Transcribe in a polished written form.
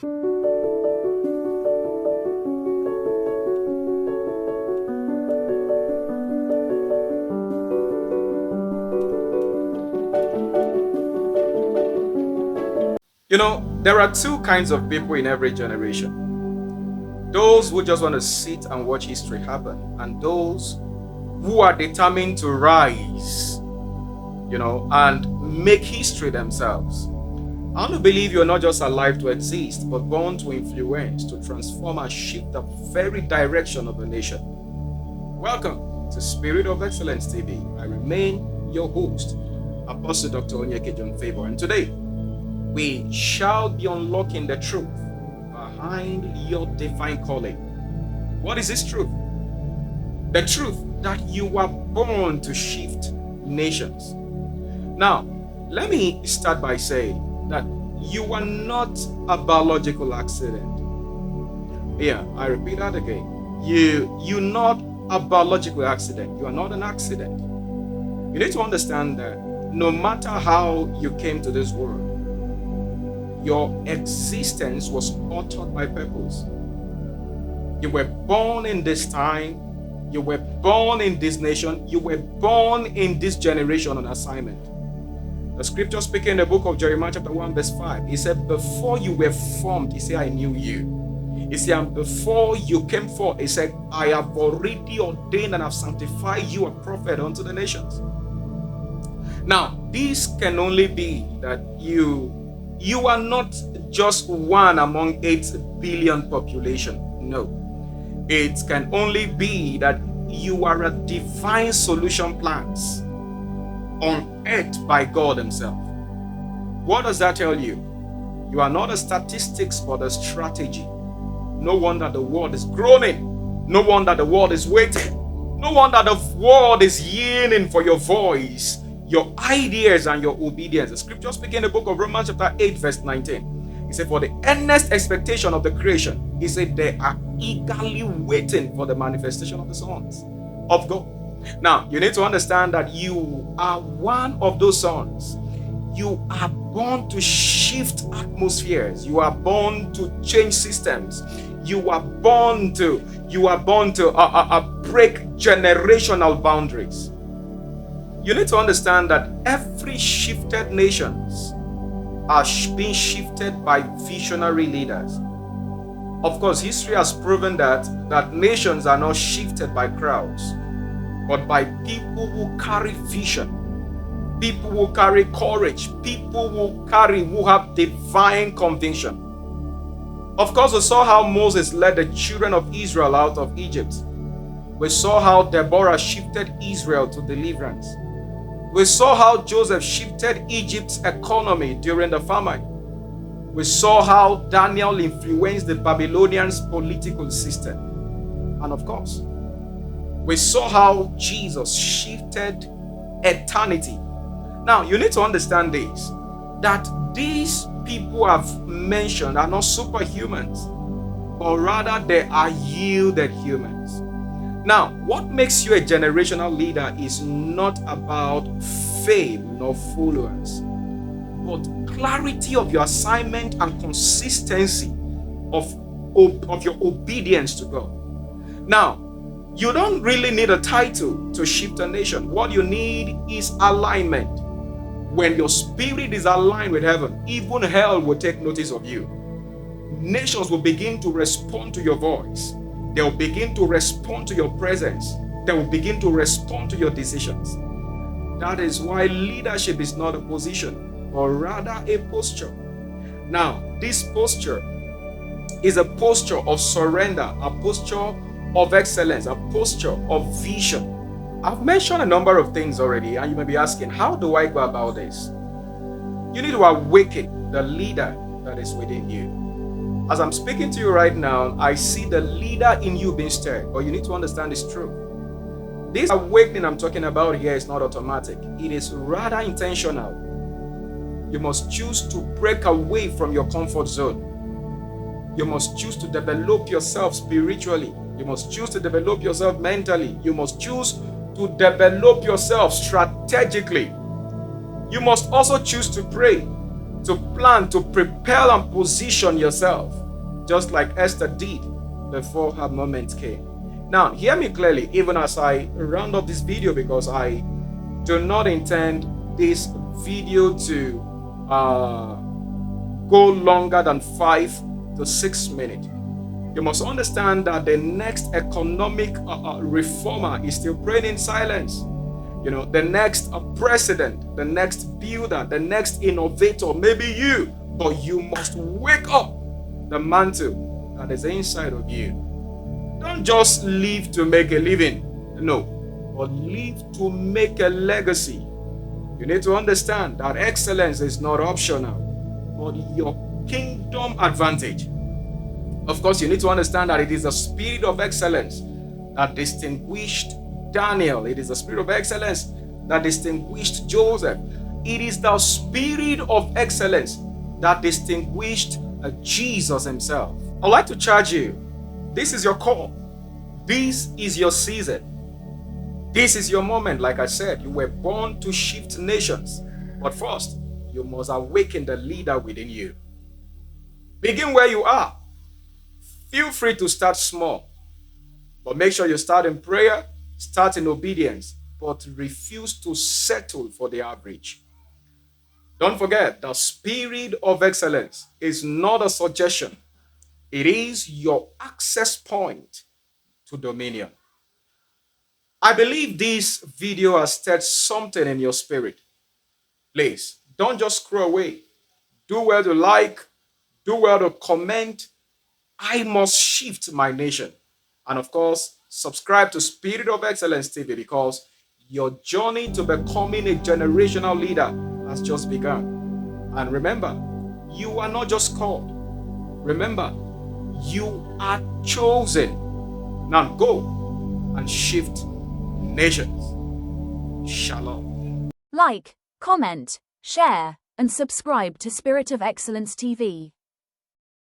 You know, there are two kinds of people in every generation. Those who just want to sit and watch history happen, and those who are determined to rise, and make history themselves. I want to believe you're not just alive to exist, but born to influence, to transform and shift the very direction of the nation. Welcome to Spirit of Excellence TV. I remain your host, Apostle Dr. Onyeke Johnfavour, and today we shall be unlocking the truth behind your divine calling. What is this truth? The truth that you were born to shift nations. Now, let me start by saying that you are not a biological accident. Yeah, I repeat that again. You're not a biological accident. You are not an accident. You need to understand that no matter how you came to this world, your existence was authored by purpose. You were born in this time. You were born in this nation. You were born in this generation on assignment. The scripture speaking in the book of Jeremiah chapter 1 verse 5, he said, before you were formed, he said, I knew you. He said, and before you came forth, he said, I have already ordained and have sanctified you a prophet unto the nations. Now, this can only be that you are not just one among 8 billion population. No. It can only be that you are a divine solution plans on earth by God himself. What does that tell you? You are not a statistics but a strategy. No wonder the world is groaning. No wonder the world is waiting. No wonder the world is yearning for your voice, your ideas, and your obedience. The scripture speaking in the book of Romans chapter 8 verse 19. He said, for the earnest expectation of the creation, he said, they are eagerly waiting for the manifestation of the sons of God. Now, you need to understand that you are one of those sons. You are born to shift atmospheres. You are born to change systems. You are born to break generational boundaries. You need to understand that every shifted nations are being shifted by visionary leaders. Of course, history has proven that nations are not shifted by crowds, but by people who carry vision, people who carry courage, people who have divine conviction. Of course, we saw how Moses led the children of Israel out of Egypt. We saw how Deborah shifted Israel to deliverance. We saw how Joseph shifted Egypt's economy during the famine. We saw how Daniel influenced the Babylonians' political system. And of course, we saw how Jesus shifted eternity. Now, you need to understand this, that these people I've mentioned are not superhumans, but rather they are yielded humans. Now, what makes you a generational leader is not about fame nor followers, but clarity of your assignment and consistency of your obedience to God. Now, you don't really need a title to shift a nation. What you need is alignment. When your spirit is aligned with heaven, even hell will take notice of you. Nations will begin to respond to your voice. They will begin to respond to your presence. They will begin to respond to your decisions. That is why leadership is not a position, but rather a posture. Now, this posture is a posture of surrender, a posture of excellence, a posture of vision. I've mentioned a number of things already, and you may be asking, how do I go about this? You need to awaken the leader that is within you. As I'm speaking to you right now, I see the leader in you being stirred, but you need to understand this truth. This awakening I'm talking about here is not automatic. It is rather intentional. You must choose to break away from your comfort zone. You must choose to develop yourself spiritually. You must choose to develop yourself mentally. You must choose to develop yourself strategically. You must also choose to pray. to plan, to prepare and position yourself, just like Esther did before her moment came. Now, hear me clearly, even as I round up this video, because I do not intend this video to go longer than 5 to 6 minutes. You must understand that the next economic reformer is still praying in silence. You know, the next president, the next builder, the next innovator, maybe you, but you must wake up the mantle that is inside of you. Don't just live to make a living, no, but live to make a legacy. You need to understand that excellence is not optional, but your kingdom advantage. Of course, you need to understand that it is the spirit of excellence that distinguished Daniel. It is the spirit of excellence that distinguished Joseph. It is the spirit of excellence that distinguished Jesus himself. I'd like to charge you. This is your call. This is your season. This is your moment. Like I said, you were born to shift nations. But first, you must awaken the leader within you. Begin where you are. Feel free to start small. But make sure you start in prayer, start in obedience, but refuse to settle for the average. Don't forget, the spirit of excellence is not a suggestion. It is your access point to dominion. I believe this video has stirred something in your spirit. Please, don't just scroll away. Do well to like, do well to comment. I must shift my nation. And of course, subscribe to Spirit of Excellence TV, because your journey to becoming a generational leader has just begun. And remember, you are not just called. Remember, you are chosen. Now go and shift nations. Shalom. Like, comment, share, and subscribe to Spirit of Excellence TV.